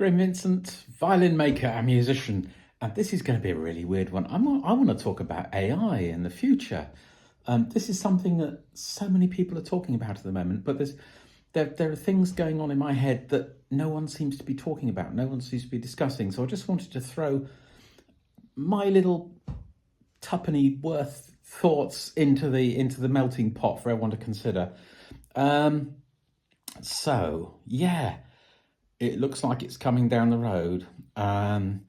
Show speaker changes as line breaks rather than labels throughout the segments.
Graham Vincent, violin maker and musician. And this is going to be a really weird one. I want to talk about AI in the future. This is something that so many people are talking about at the moment, but there are things going on in my head that no one seems to be talking about, no one seems to be discussing. So I just wanted to throw my little tuppenny worth thoughts into the melting pot for everyone to consider. So yeah, it looks like it's coming down the road. And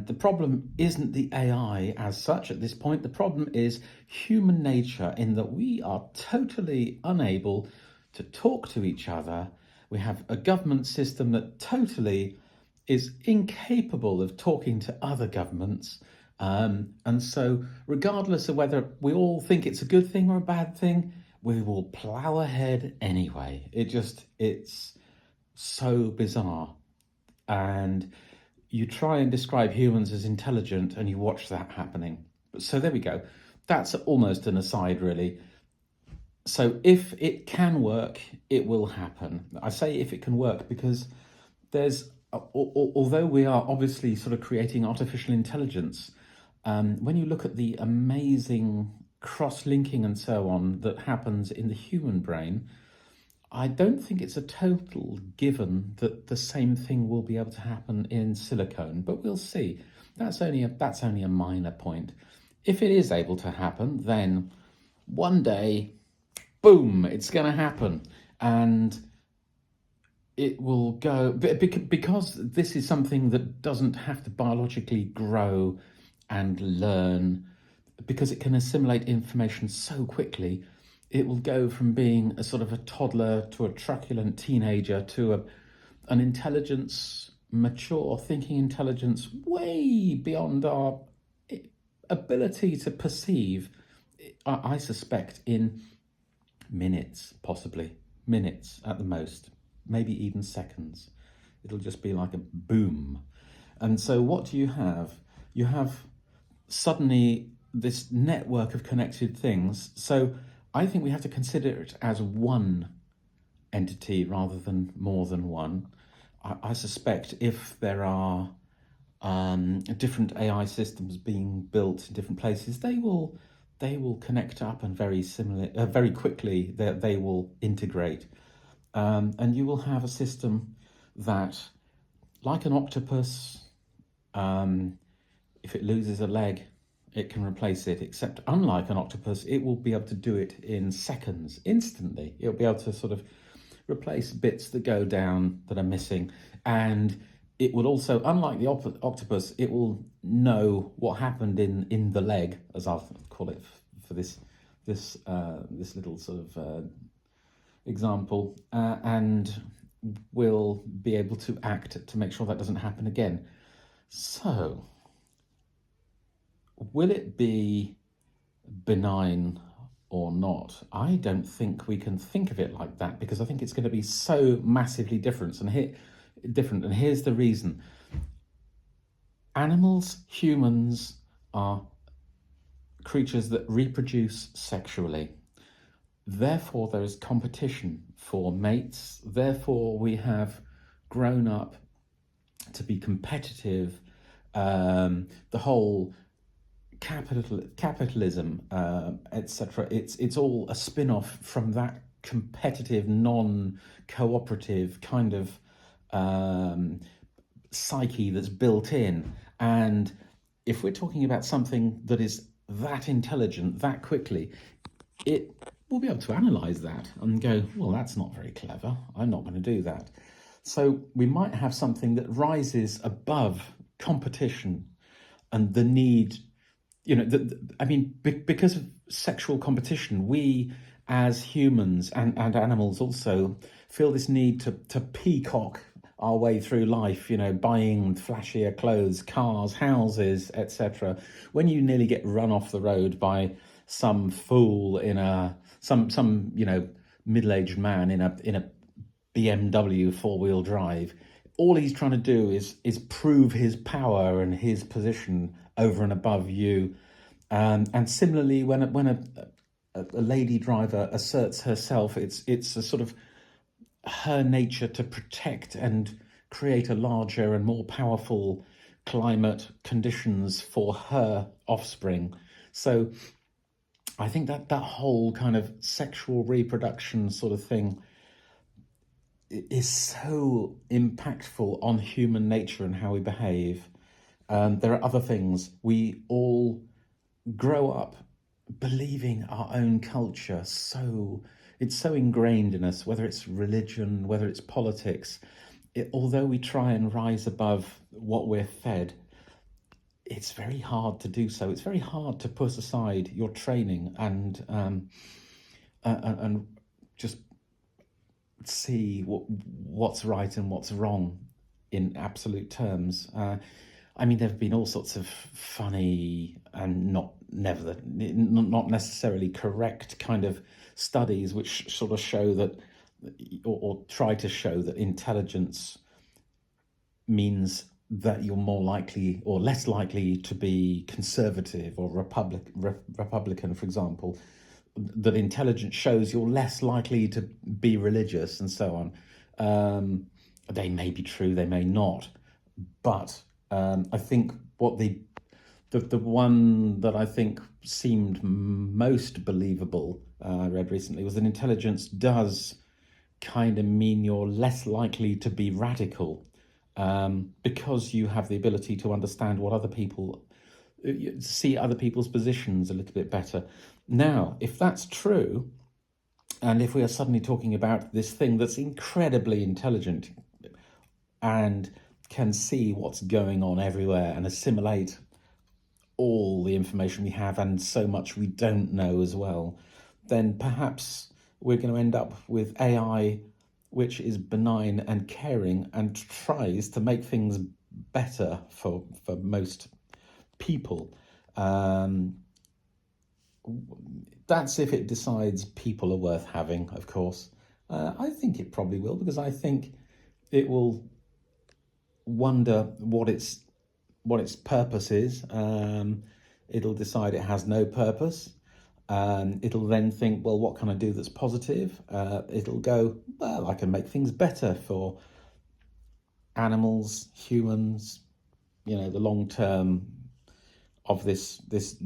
the problem isn't the AI as such at this point. The problem is human nature, in that we are totally unable to talk to each other. We have a government system that totally is incapable of talking to other governments. And so, regardless of whether we all think it's a good thing or a bad thing, we will plow ahead anyway. It's so bizarre. And you try and describe humans as intelligent and you watch that happening. So there we go. That's almost an aside, really. So if it can work, it will happen. I say if it can work because although we are obviously sort of creating artificial intelligence, when you look at the amazing cross-linking and so on that happens in the human brain, I don't think it's a total given that the same thing will be able to happen in silicone, but we'll see. That's only a minor point. If it is able to happen, then one day, boom, it's going to happen, and it will go, because this is something that doesn't have to biologically grow and learn, because it can assimilate information so quickly. It will go from being a sort of a toddler to a truculent teenager to an intelligence, mature thinking intelligence way beyond our ability to perceive, I suspect, in minutes, possibly. Minutes at the most, maybe even seconds. It'll just be like a boom. And so what do you have? You have suddenly this network of connected things. So I think we have to consider it as one entity rather than more than one. I suspect if there are different AI systems being built in different places, they will connect up, and very quickly they will integrate, and you will have a system that, like an octopus, if it loses a leg, it can replace it, except unlike an octopus, it will be able to do it in seconds, instantly. It'll be able to sort of replace bits that go down that are missing. And it will also, unlike the octopus, it will know what happened in the leg, as I'll call it for this little sort of example, and will be able to act to make sure that doesn't happen again. So, will it be benign or not? I don't think we can think of it like that, because I think it's going to be so massively different. And here's the reason. Animals, humans, are creatures that reproduce sexually. Therefore, there is competition for mates. Therefore, we have grown up to be competitive. The whole capitalism, etc. It's all a spin-off from that competitive, non-cooperative kind of psyche that's built in. And if we're talking about something that is that intelligent, that quickly, it will be able to analyze that and go, well, that's not very clever. I'm not going to do that. So we might have something that rises above competition and the need. Because of sexual competition, we as humans and animals also feel this need to peacock our way through life, buying flashier clothes, cars, houses, etc. When you nearly get run off the road by some fool some middle-aged man in a BMW four-wheel drive, all he's trying to do is prove his power and his position over and above you. And similarly, when a lady driver asserts herself, it's a sort of her nature to protect and create a larger and more powerful climate conditions for her offspring. So I think that that whole kind of sexual reproduction sort of thing is so impactful on human nature and how we behave. There are other things. We all grow up believing our own culture, so it's so ingrained in us, whether it's religion, whether it's politics. Although we try and rise above what we're fed, it's very hard to do so. It's very hard to put aside your training and just see what's right and what's wrong in absolute terms. I mean, there have been all sorts of funny and not necessarily correct kind of studies which sort of show that, or try to show that intelligence means that you're more likely or less likely to be conservative or Republican, for example. That intelligence shows you're less likely to be religious and so on. They may be true, they may not, but I think what the one that I think seemed most believable, I read recently, was that intelligence does kind of mean you're less likely to be radical, because you have the ability to understand what other people, see other people's positions a little bit better. Now, if that's true, and if we are suddenly talking about this thing that's incredibly intelligent and can see what's going on everywhere and assimilate all the information we have and so much we don't know as well, then perhaps we're going to end up with AI which is benign and caring and tries to make things better for most people. That's if it decides people are worth having, of course. I think it probably will, because I think it will wonder what its purpose is. It'll decide it has no purpose. It'll then think, well, what can I do that's positive? It'll go, well, I can make things better for animals, humans, the long term of this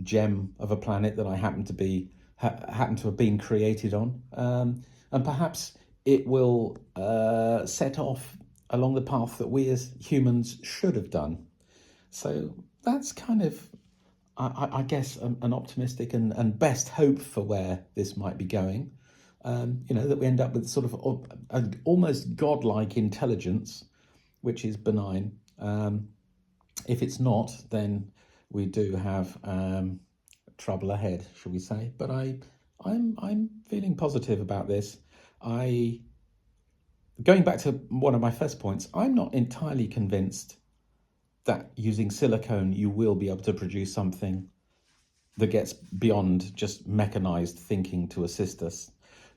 gem of a planet that I happen to have been created on. And perhaps it will set off along the path that we as humans should have done. So that's kind of, I guess, an optimistic and best hope for where this might be going. That we end up with sort of an almost godlike intelligence, which is benign. If it's not, then we do have trouble ahead, shall we say? But I'm feeling positive about this. Going back to one of my first points, I'm not entirely convinced that using silicone you will be able to produce something that gets beyond just mechanized thinking to assist us.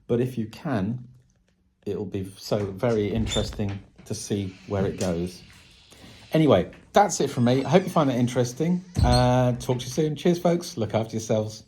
But if you can, it'll be so very interesting to see where it goes. Anyway, that's it from me. I hope you find that interesting. Talk to you soon. Cheers, folks. Look after yourselves.